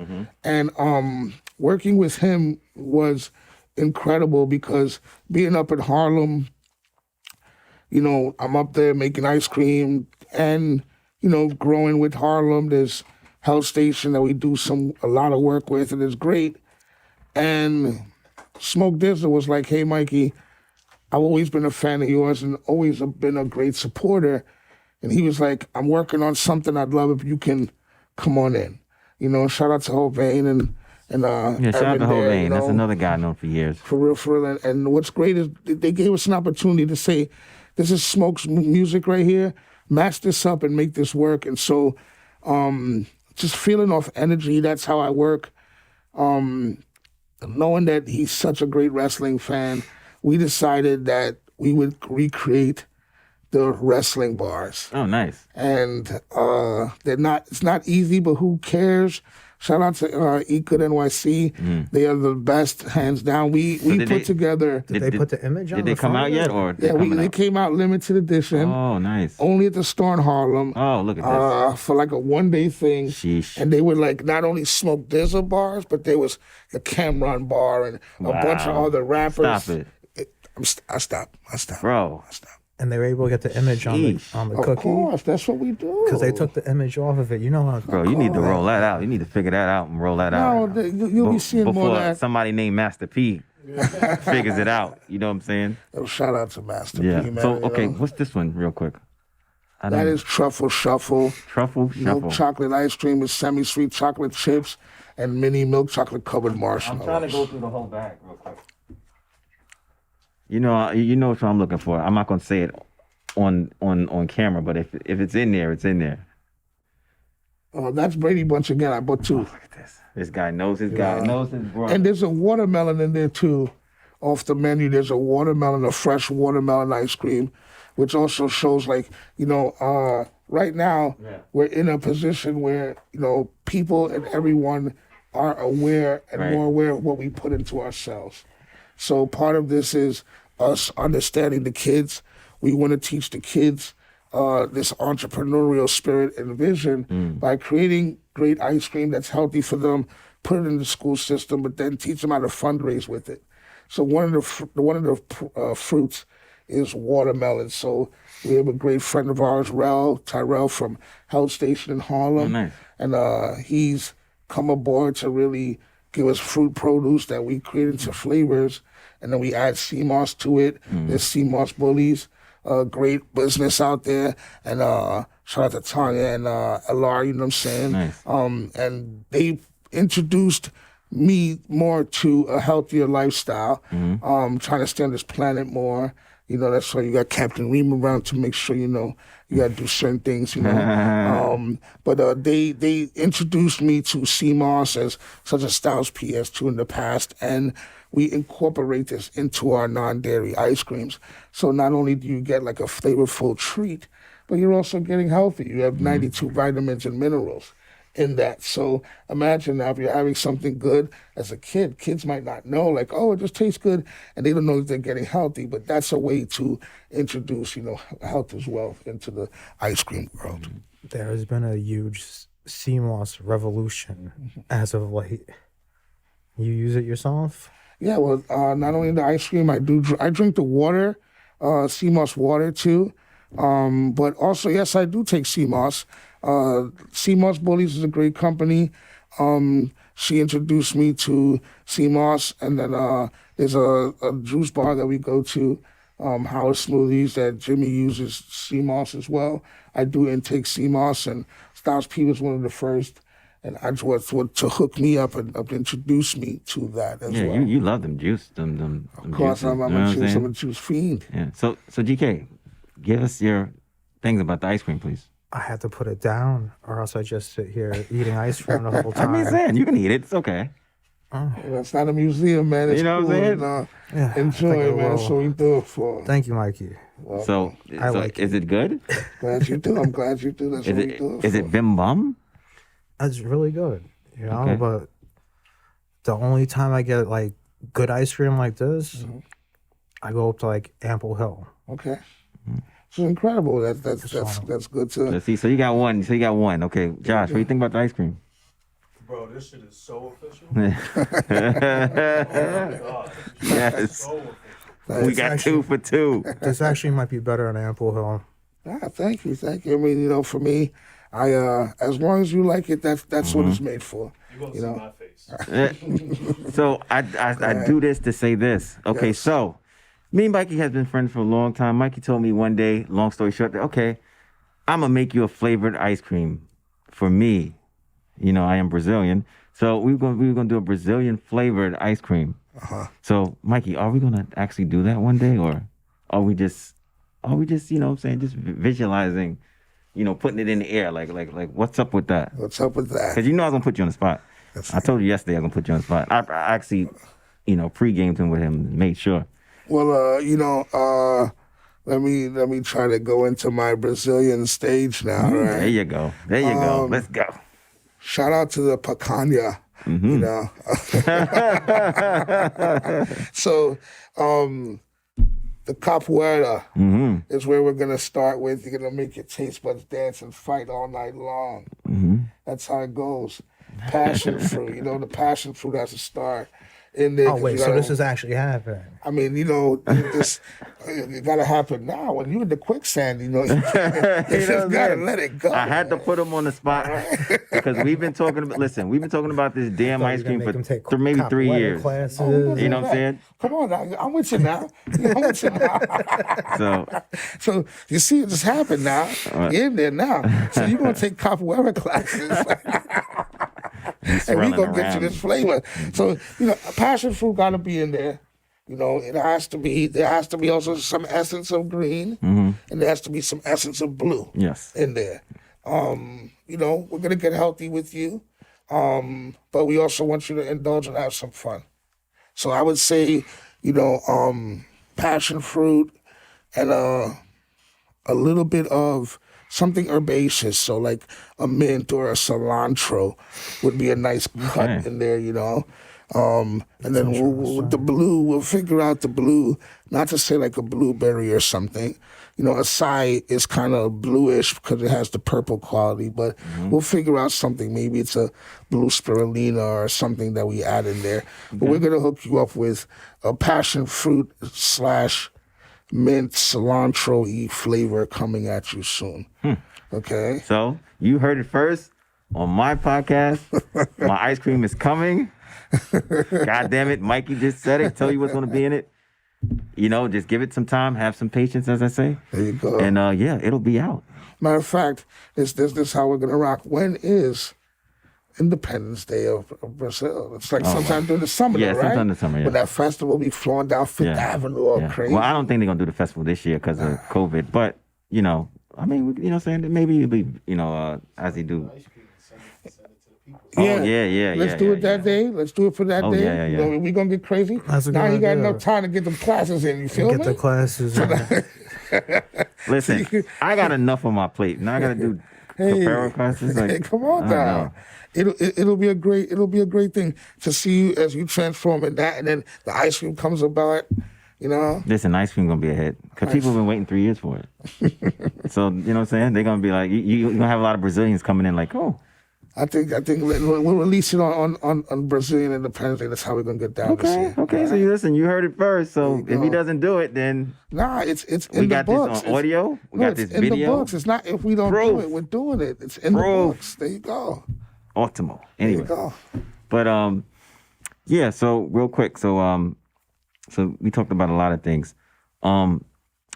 And working with him was incredible because being up in Harlem, you know, I'm up there making ice cream and, you know, growing with Harlem. There's Health Station that we do a lot of work with, and it's great. And Smoke Dizza was like, hey, Mikey, I've always been a fan of yours and always been a great supporter. And he was like, I'm working on something. I'd love if you can come on in. You know, shout out to Hovain and Yeah, shout out Evan to there, Hovain. you That's know. another guy known for years. For real. And what's great is they gave us an opportunity to say, this is Smoke's music right here. Match this up and make this work. And so just feeling off energy, that's how I work. Knowing that he's such a great wrestling fan, we decided that we would recreate the wrestling bars. Oh, nice. And it's not easy, but who cares? Shout out to Ecood NYC. They are the best, hands down. We did put they- together. Did they put the image on? Did they the come front out of it? yet, or Yeah, they came out limited edition, Oh, nice. only at the store in Harlem. Oh, look at this. For like a 1-day thing. Sheesh. And they were like not only Smoke Dizza bars, but there was the Cameron bar and a bunch of Wow. other rappers. Stop it. I stopped. Bro. I stopped. And they were able to get the image on Sheesh. the Of cookie course, that's what we do. because they took the image off of it. You know how? Bro, you need to roll that out. You need to figure that out and roll that No, out. you'll be seeing more Before of that. somebody named Master P figures it out. You know what I'm saying? Shout out to Master Yeah. P, man. So, you okay, know. what's this one real quick? I That don't- is Truffle Shuffle. Truffle Milk Shuffle. chocolate ice cream with semi-sweet chocolate chips and mini milk chocolate covered marshmallows. I'm trying to go through the whole bag real quick. You know what I'm looking for. I'm not gonna say it on camera, but if it's in there, it's in there. That's Brady Bunch again. I bought 2. Look at this. This guy knows his guy. Knows his brother. And there's a watermelon in there too. Off the menu, there's a fresh watermelon ice cream, which also shows like, you know, right now we're in a position where, you know, people and everyone are aware and Right. more aware of what we put into ourselves. So part of this is us understanding the kids. We want to teach the kids this entrepreneurial spirit and vision by creating great ice cream that's healthy for them, put it in the school system, but then teach them how to fundraise with it. So one of the fruits is watermelon. So we have a great friend of ours, Tyrell from Health Station in Harlem. Oh, nice. And he's come aboard to really give us fruit produce that we create into flavors. And then we add sea moss to it. There's sea moss bullies, great business out there. And shout out to Tanya and LR, you know what I'm saying? Nice. And they introduced me more to a healthier lifestyle, trying to stay on this planet more. You know, that's why you got Captain Ream around to make sure, you know, you got to do certain things, you know. But they introduced me to sea moss as such a Styles PS2 in the past, and we incorporate this into our non-dairy ice creams. So not only do you get like a flavorful treat, but you're also getting healthy. You have 92 vitamins and minerals in that. So imagine now if you're having something good as a kid, kids might not know, like, oh, it just tastes good, and they don't know that they're getting healthy, but that's a way to introduce, you know, health as well into the ice cream world. There has been a huge sea moss revolution as of late. You use it yourself? Yeah, well, not only the ice cream, I drink the water, sea moss water too, but also, yes, I do take sea moss. Sea Moss Bullies is a great company. She introduced me to sea moss, and then there's a juice bar that we go to, Howard Smoothies, that Jimmy uses sea moss as well. I do intake sea moss, and Styles P was one of the first, and I just want to hook me up and introduce me to that as well. Yeah, you love them juice, them Of course, juices, I'm you know what a juice. saying? I'm a juice fiend. Yeah. So GK, give us your things about the ice cream, please. I had to put it down, or else I just sit here eating ice cream the whole I time. mean, saying you can eat it. It's okay. It's not a museum, man. It's You know what I'm cool. saying? And, Yeah, I think enjoy I it, man. That's will. what we do it for. Thank you, Mikey. So, I like is it good? Glad you do. I'm glad you do. That's Is what we do it is for. it bim bum? That's really good, you know. Okay. But the only time I get like good ice cream like this, I go up to like Ample Hill. Okay. It's incredible. That's good to. Let's see. So you got one. Okay, Josh, what do you think about the ice cream? Bro, this shit is so official. God, Yes, so official. we got 2 for 2. This actually might be better than Ample Hill. Thank you. I mean, you know, for me, I as long as you like it, that's what it's made for. You gonna You see know. my face. So I do this to say this. Okay, Yes. so me and Mikey has been friends for a long time. Mikey told me one day, long story short, that, okay, I'm gonna make you a flavored ice cream for me. You know, I am Brazilian, so we were gonna do a Brazilian flavored ice cream. So Mikey, are we gonna actually do that one day, or are we just you know what I'm saying, just visualizing, you know, putting it in the air, like what's up with that? What's up with that? Because you know I was gonna put you on the spot. I told you yesterday I was gonna put you on the spot. I actually, you know, pre-gamed him with him and made sure. Well, you know, let me try to go into my Brazilian stage now. Right? There you go. Let's go. Shout out to the picanha, you know. So, the capoeira is where we're gonna start with. You're gonna make your taste buds dance and fight all night long. That's how it goes. Passion fruit, you know, the passion fruit has to start in there. Oh 'cause wait, you so gotta- this is actually happening. I mean, you know, it gotta happen now. When you're in the quicksand, you know, you You just know what I'm gotta saying? let it go. I had to put him on the spot because we've been talking about. Listen, we've been talking about this damn ice cream for maybe 3 years. Classes. You know what I'm saying? Come on, now. I'm with you now. I'm with you now. So So you see, it just happened now. You're in there now. So you're gonna take capoeira classes, and we're gonna get you this flavor. So you know, passion fruit gotta be in there. You know, there has to be also some essence of green, and there has to be some essence of blue yes, in there. You know, we're gonna get healthy with you, but we also want you to indulge and have some fun. So I would say, you know, passion fruit and a little bit of something herbaceous, so like a mint or a cilantro would be a nice cut in there, you know. And then with the blue, we'll figure out the blue, not to say like a blueberry or something. You know, acai is kind of bluish because it has the purple quality, but we'll figure out something. Maybe it's a blue spirulina or something that we add in there. But we're going to hook you up with a passion fruit / mint cilantro-y flavor coming at you soon. Okay? So you heard it first on my podcast. My ice cream is coming. God damn it, Mikey just said it. Tell you what's going to be in it. You know, just give it some time, have some patience, as I say. There you go. And yeah, it'll be out. Matter of fact, this is how we're going to rock. When is Independence Day of Brazil? It's like sometime during the summer, Yeah, right? sometime in the summer, yeah. But that festival will be flowing down Fifth Avenue all crazy. Well, I don't think they're going to do the festival this year because of COVID. But, you know, I mean, you know what I'm saying? Maybe it'll be, you know, as they do. Yeah. Let's do it that day. Let's do it for that day. Yeah. You know, we're going to get crazy. That's a now good you got idea. enough time to get them classes in. You feel Get me? the classes in. Listen, I got enough on my plate. Now I got to do Capero classes. Like, Hey, come on I now. know. It'll be a great thing to see you as you transform in that, and then the ice cream comes about. You know, Listen, ice cream going to be a hit because people have been waiting 3 years for it. So, you know what I'm saying? They're going to be like, you're going to have a lot of Brazilians coming in like, oh. I think we'll release it on Brazilian Independence Day. That's how we're gonna get down. Okay. So you heard it first. So if he doesn't do it, then Nah, it's we in the got books. this on audio. We got this in video. the books. It's not if we don't do it, we're doing it. It's in the books. There you go. Ultimo. There Anyway, you go. but yeah. So real quick. So we talked about a lot of things.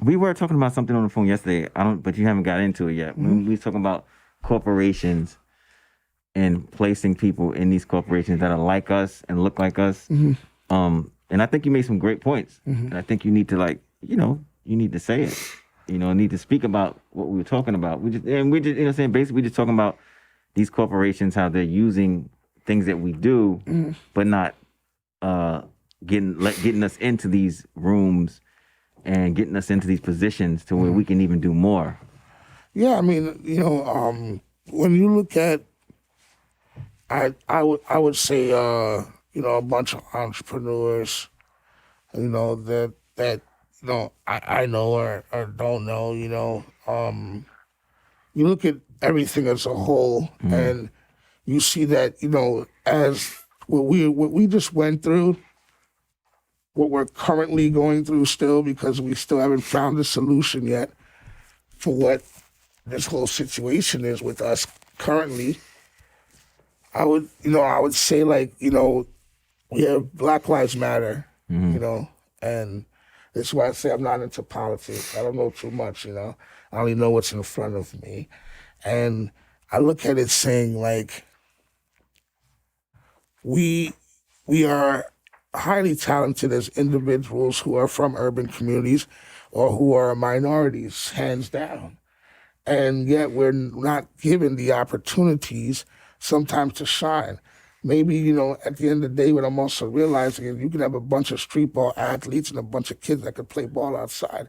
We were talking about something on the phone yesterday. But you haven't got into it yet. We were talking about corporations and placing people in these corporations that are like us and look like us. And I think you made some great points. And I think you need to you need to say it. You know, need to speak about what we were talking about. We just, you know what I'm saying? Basically, we're just talking about these corporations, how they're using things that we do, but not getting us into these rooms and getting us into these positions to where we can even do more. Yeah, I mean, when you look at, I would say, a bunch of entrepreneurs, that I know or don't know, you look at everything as a whole, and you see that, as what we just went through, what we're currently going through still, because we still haven't found a solution yet for what this whole situation is with us currently. I would say we have Black Lives Matter, and this is why I say I'm not into politics. I don't know too much, I only know what's in front of me. And I look at it saying we are highly talented as individuals who are from urban communities or who are minorities, hands down. And yet we're not given the opportunities sometimes to shine. Maybe, at the end of the day, what I'm also realizing is you can have a bunch of street ball athletes and a bunch of kids that could play ball outside.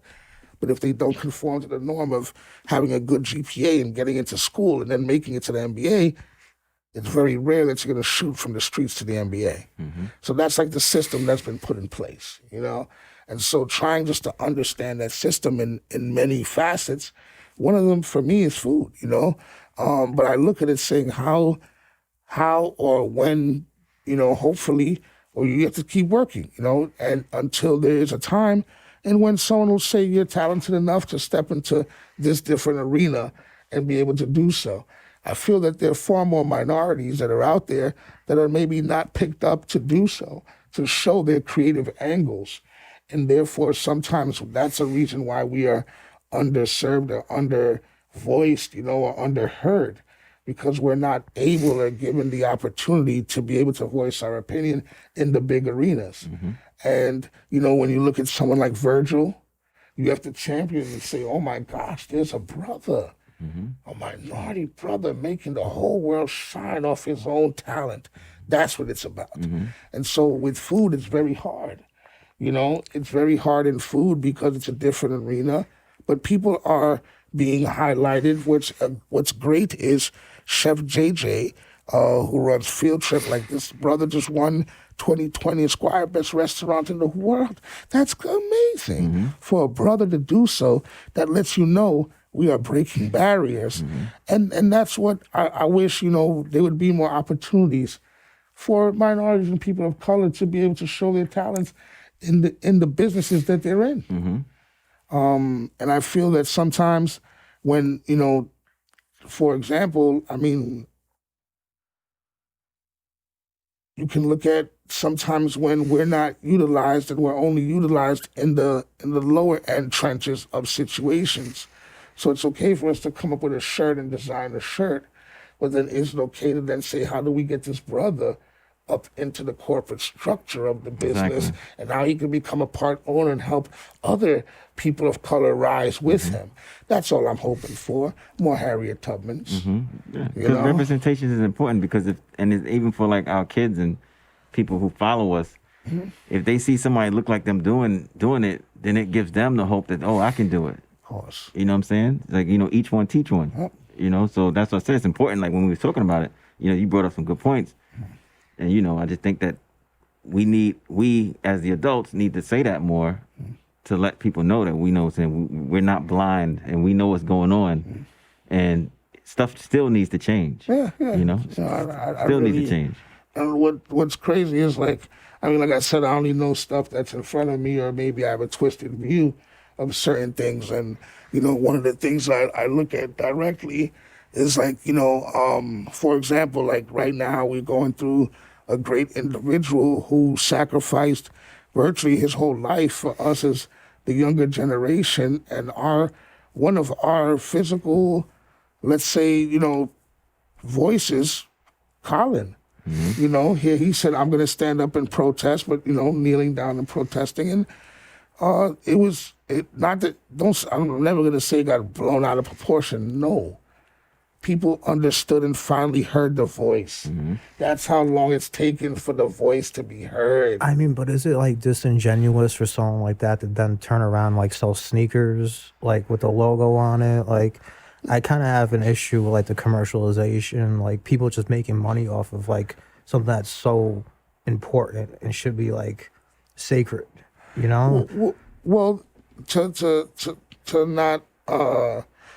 But if they don't conform to the norm of having a good GPA and getting into school and then making it to the NBA, it's very rare that you're going to shoot from the streets to the NBA. So that's like the system that's been put in place, And so trying just to understand that system in many facets, one of them for me is food, But I look at it saying how or when, hopefully, or you have to keep working, and until there is a time and when someone will say you're talented enough to step into this different arena and be able to do so. I feel that there are far more minorities that are out there that are maybe not picked up to do so, to show their creative angles. And therefore, sometimes that's a reason why we are underserved or undervoiced, or underheard, because we're not able or given the opportunity to be able to voice our opinion in the big arenas. And, when you look at someone like Virgil, you have to champion and say, oh my gosh, there's a brother, a minority brother making the whole world shine off his own talent. That's what it's about. And so with food, it's very hard. It's very hard in food because it's a different arena, but people are being highlighted. What's great is Chef JJ who runs Field Trip. Like, this brother just won 2020 Esquire Best Restaurant in the World. That's amazing for a brother to do so. That lets you know we are breaking barriers. And that's what I wish, there would be more opportunities for minorities and people of color to be able to show their talents in the businesses that they're in. And I feel that sometimes when, for example, I mean, you can look at sometimes when we're not utilized and we're only utilized in the lower end trenches of situations. So it's okay for us to come up with a shirt and design a shirt, but then is it okay to then say, how do we get this brother up into the corporate structure of the business, and how he can become a part owner and help other people of color rise with him? That's all I'm hoping for. More Harriet Tubmans. Because representation is important, because it's even for like our kids and people who follow us, if they see somebody look like them doing it, then it gives them the hope that, oh, I can do it. Of course. You know what I'm saying? Like, each one teach one. So that's what I said. It's important. Like when we were talking about it, you brought up some good points. And, I just think that we as the adults need to say that more to let people know that we know, saying we're not blind and we know what's going on, and stuff still needs to change. Yeah. I still really, needs to change. And what's crazy is, like I said, I only know stuff that's in front of me, or maybe I have a twisted view of certain things. And, one of the things I look at directly is like, for example, like right now we're going through a great individual who sacrificed virtually his whole life for us as the younger generation, and one of our physical, let's say, voices, Colin. Here he said, I'm going to stand up and protest, but, kneeling down and protesting. And I'm never going to say it got blown out of proportion. No. People understood and finally heard the voice. That's how long it's taken for the voice to be heard. I mean, but is it like disingenuous for someone like that to then turn around, like sell sneakers, like with the logo on it? Like, I kind of have an issue with like the commercialization, like people just making money off of like something that's so important and should be like sacred, Well, to not,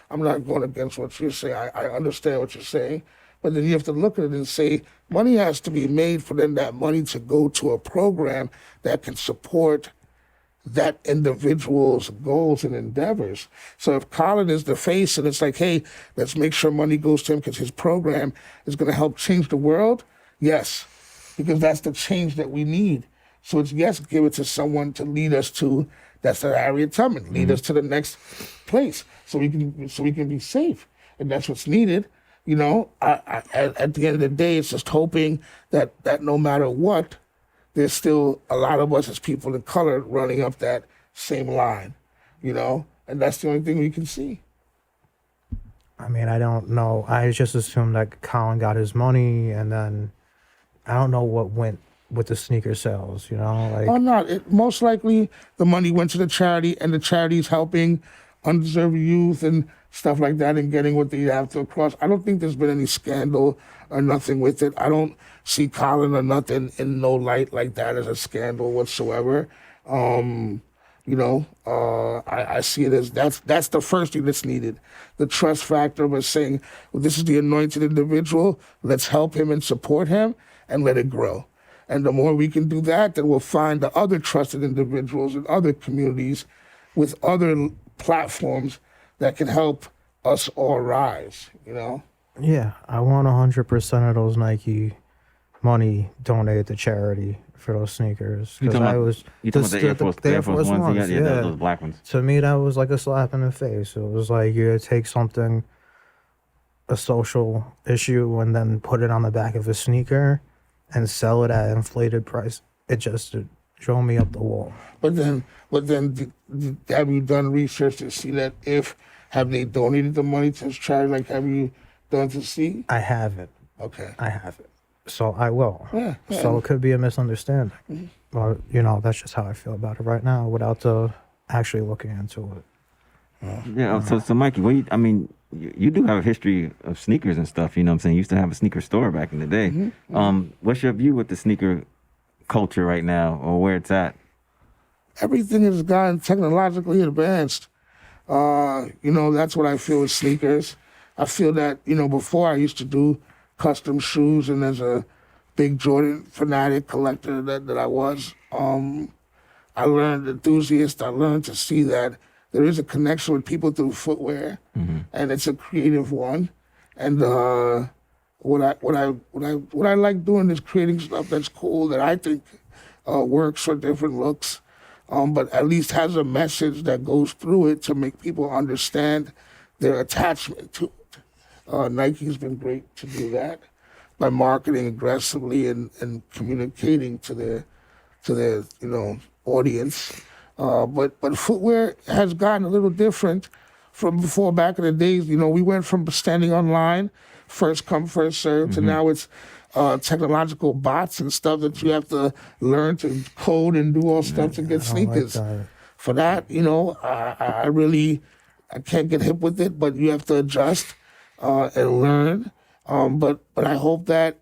I'm not going against what you're saying. I understand what you're saying, but then you have to look at it and say, money has to be made for then that money to go to a program that can support that individual's goals and endeavors. So if Colin is the face and it's like, hey, let's make sure money goes to him because his program is going to help change the world, yes, because that's the change that we need. So it's, yes, give it to someone to lead us to, that's the Harriet Tubman, lead us to the next place so we can be safe. And that's what's needed. At the end of the day, it's just hoping that no matter what, there's still a lot of us as people of color running up that same line, and that's the only thing we can see. I mean, I don't know. I just assumed that Colin got his money, and then I don't know what went with the sneaker sales, like. Oh, no, most likely the money went to the charity, and the charity's helping undeserved youth and stuff like that and getting what they have to across. I don't think there's been any scandal or nothing with it. I don't see Colin or nothing in no light like that as a scandal whatsoever. I see it as that's the first thing that's needed. The trust factor of us saying, well, this is the anointed individual, let's help him and support him and let it grow. And the more we can do that, then we'll find the other trusted individuals in other communities with other platforms that can help us all rise, Yeah, I want 100% of those Nike money donated to charity for those sneakers. You talking about the Air Force ones? Yeah, those black ones. To me, that was like a slap in the face. It was like you take something, a social issue, and then put it on the back of a sneaker and sell it at inflated price. It just drove me up the wall. But then, have you done research to see that have they donated the money to charity? Like, have you done to see? I haven't. Okay. I haven't. So I will. Yeah. So it could be a misunderstanding. Well, that's just how I feel about it right now without actually looking into it. Yeah. So Mikey, you do have a history of sneakers and stuff. You know what I'm saying? You used to have a sneaker store back in the day. What's your view with the sneaker culture right now, or where it's at? Everything has gotten technologically advanced. That's what I feel with sneakers. I feel that, before I used to do custom shoes, and as a big Jordan fanatic collector that I was, I learned enthusiast. I learned to see that there is a connection with people through footwear, and it's a creative one. And what I like doing is creating stuff that's cool, that I think works for different looks, but at least has a message that goes through it to make people understand their attachment to it. Nike's been great to do that by marketing aggressively and communicating to their audience. But footwear has gotten a little different from before. Back in the days, we went from standing online, first come, first serve, to now it's technological bots and stuff that you have to learn to code and do all stuff to get sneakers. For that, I can't get hip with it, but you have to adjust and learn. But I hope that,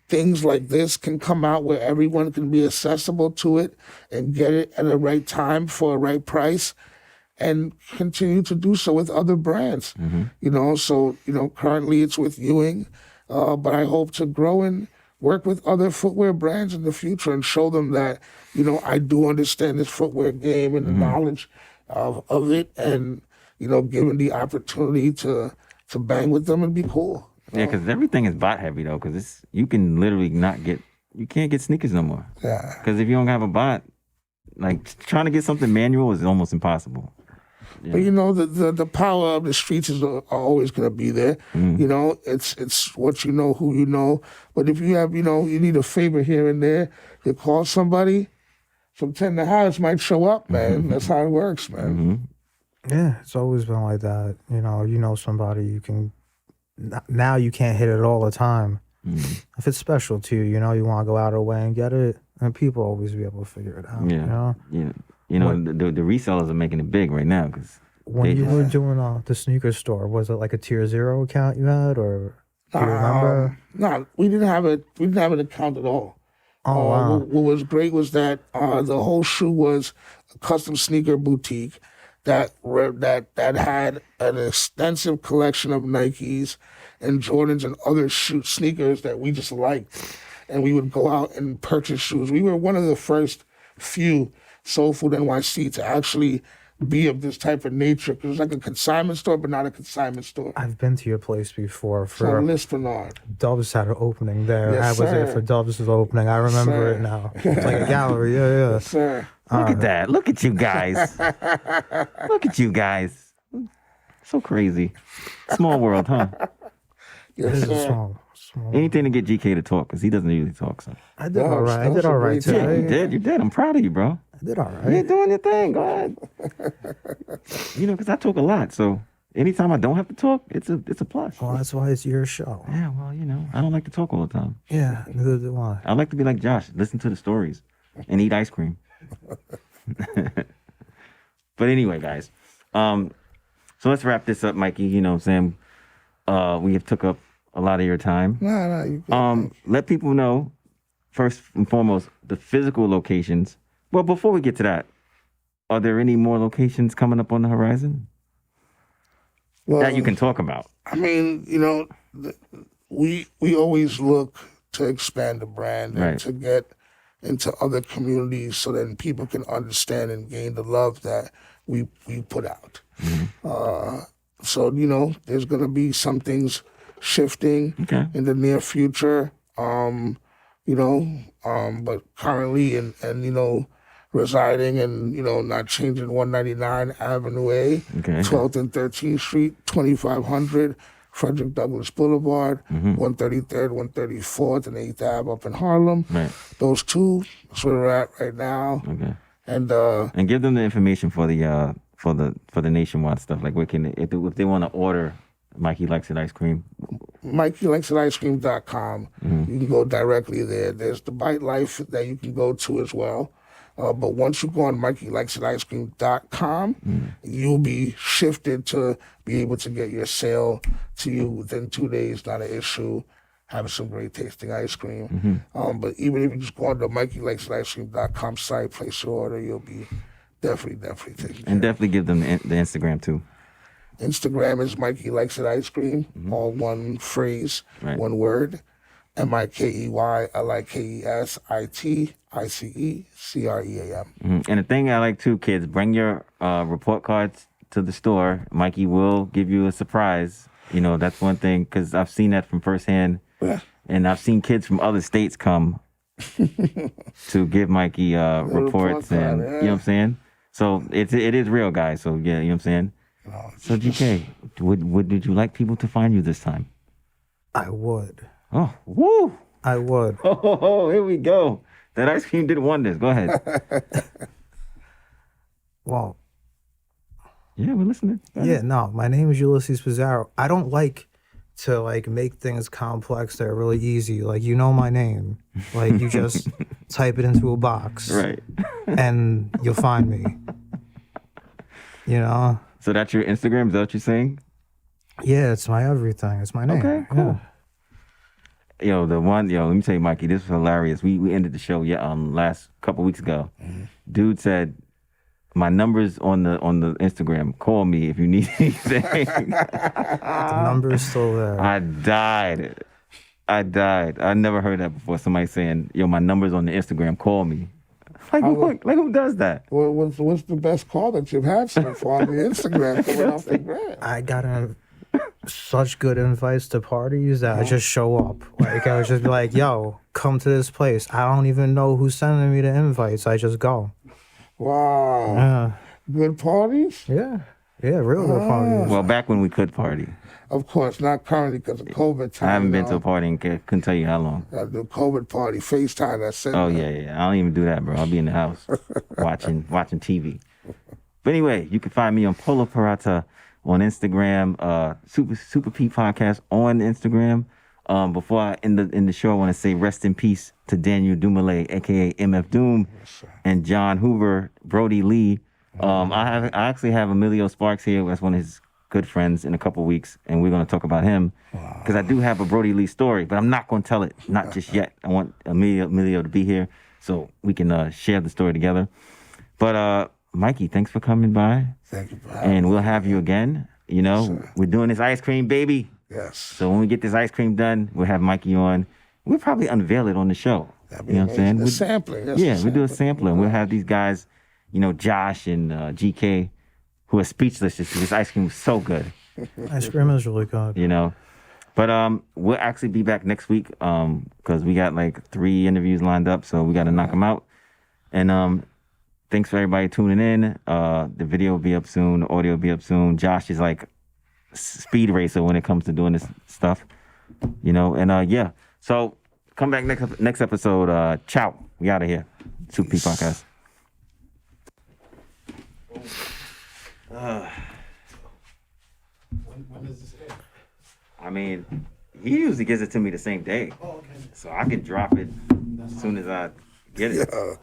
things like this can come out where everyone can be accessible to it and get it at the right time for a right price, and continue to do so with other brands. So currently it's with Ewing, but I hope to grow and work with other footwear brands in the future and show them that, I do understand this footwear game and the knowledge of it, and, given the opportunity to bang with them and be cool. Yeah, because everything is bot heavy though. Because you can literally you can't get sneakers no more. Yeah. Because if you don't have a bot, like trying to get something manual is almost impossible. Yeah. But the power of the streets are always going to be there. It's what you know, who you know. But if you have, you need a favor here and there, you call somebody, some tender habits might show up, man. That's how it works, man. Yeah, it's always been like that. You know somebody you can. Now you can't hit it all the time. If it's special to you, you want to go out of the way and get it, and people always be able to figure it out. Yeah, the resellers are making it big right now. Because when you were doing the sneaker store, was it like a tier 0 account you had, or do you remember? No, we didn't have it. We didn't have an account at all. Oh wow! What was great was that the whole shoe was a custom sneaker boutique that had an extensive collection of Nikes and Jordans and other sneakers that we just liked, and we would go out and purchase shoes. We were one of the first few Soul Food NYC to actually be of this type of nature, because it was like a consignment store, but not a consignment store. I've been to your place before For Lispenard. Dove's had an opening there. Yes, I was there for Dove's opening. I remember it now. It's like a gallery. Yeah. Yes, sir. Look at that. Look at you guys. Look at you guys. So crazy. Small world, huh? It is a small. Anything to get GK to talk, because he doesn't usually talk. So I did all right. I did all right yeah, today. you did. I'm proud of you, bro. I did all right. You're doing your thing. Go ahead. Because I talk a lot. So anytime I don't have to talk, it's a plus. Well, that's why it's your show. Yeah, well, I don't like to talk all the time. Yeah, neither do I. I like to be like Josh, listen to the stories and eat ice cream. But anyway, guys, so let's wrap this up, Mikey. You know what I'm saying? We have took up a lot of your time. No, you good. Let people know, first and foremost, the physical locations. Well, before we get to that, are there any more locations coming up on the horizon that you can talk about? I mean, we always look to expand the brand and to get into other communities so that people can understand and gain the love that we put out. So, there's going to be some things shifting in the near future, but currently and residing and, not changing 199 Avenue A, 12th and 13th Street, 2500 Frederick Douglass Boulevard, 133rd, 134th, and 8th Ave up in Harlem. Right. Those two, that's where we're at right now. Okay. And give them the information for the nationwide stuff. Like, if they want to order Mikey Likes It Ice Cream, mikeylikesiticecream.com. You can go directly there. There's the Bite Life that you can go to as well. But once you go on mikeylikesiticecream.com, you'll be shifted to be able to get your sale to you within 2 days, not an issue. Having some great tasting ice cream. But even if you just go on the mikeylikesiticecream.com site, place your order, you'll be definitely taken care And definitely give them the Instagram too. Instagram is Mikey Likes It Ice Cream, all one phrase, Right. one word. MikeyLikesiticecream. And the thing I like too, kids, bring your report cards to the store. Mikey will give you a surprise. You know, that's one thing, because I've seen that from firsthand. Yeah. And I've seen kids from other states come to give Mikey reports, card, and yeah. you know what I'm saying. So it is real, guys. So yeah, you know what I'm saying. So GK, would you like people to find you this time? I would. Oh, woo! I would. Oh, here we go. That ice cream did wonders. Go ahead. Well, Yeah, we're listening. Go ahead. yeah, no, my name is Ulysses Pizarro. I don't like to make things complex that are really easy. Like, you know my name. Like, you just type it into a box. Right. And you'll find me. You know? So that's your Instagram? Is that what you're saying? Yeah, it's my everything. It's my name. Okay, cool. Yeah. Let me tell you, Mikey, this was hilarious. We ended the show last couple weeks ago. Dude said, my number's on the Instagram. Call me if you need anything. The number is still there. I died. I never heard that before. Somebody saying, yo, my number's on the Instagram. Call me. Like who does that? What's the best call that you've had so far on the Instagram coming off the grant? I got such good invites to parties that I just show up. Like, I would just be like, yo, come to this place. I don't even know who's sending me the invites. I just go. Wow. Yeah. Good parties? Yeah. Yeah, real good parties. Well, back when we could party. Of course, not currently because of COVID time. I haven't been to a party and couldn't tell you how long. I do COVID party, FaceTime, that's it. Oh yeah. I don't even do that, bro. I'll be in the house watching TV. But anyway, you can find me on Polo Parata on Instagram, Super P Podcast on Instagram. Before I end the show, I want to say rest in peace to Daniel Dumoulin, aka MF Doom, and John Hoover, Brody Lee. I actually have Emilio Sparks here. That's one of his good friends in a couple weeks, and we're going to talk about him because I do have a Brody Lee story, but I'm not going to tell it, not just yet. I want Emilio to be here so we can share the story together. But Mikey, thanks for coming by. Thank you for having me. And we'll have you again. You know, we're doing this ice cream, baby. Yes. So when we get this ice cream done, we'll have Mikey on. We'll probably unveil it on the show. That'd be You know what I'm saying? amazing. A sampling. That's Yeah, a we do a sampling. sampler, and we'll have these guys, you know, Josh and GK, who are speechless just 'cause this ice cream was so good, Ice cream is really good. you know. But we'll actually be back next week because we got like 3 interviews lined up, so we got to knock them out. And thanks for everybody tuning in. The video will be up soon. The audio will be up soon. Josh is like speed racer when it comes to doing this stuff, you know. And yeah, so come back next episode. Ciao. We out of here. Super P Podcast. When does this end? I mean, he usually gives it to me the same day, Oh, okay. so I can drop it as soon as I get it. Yeah.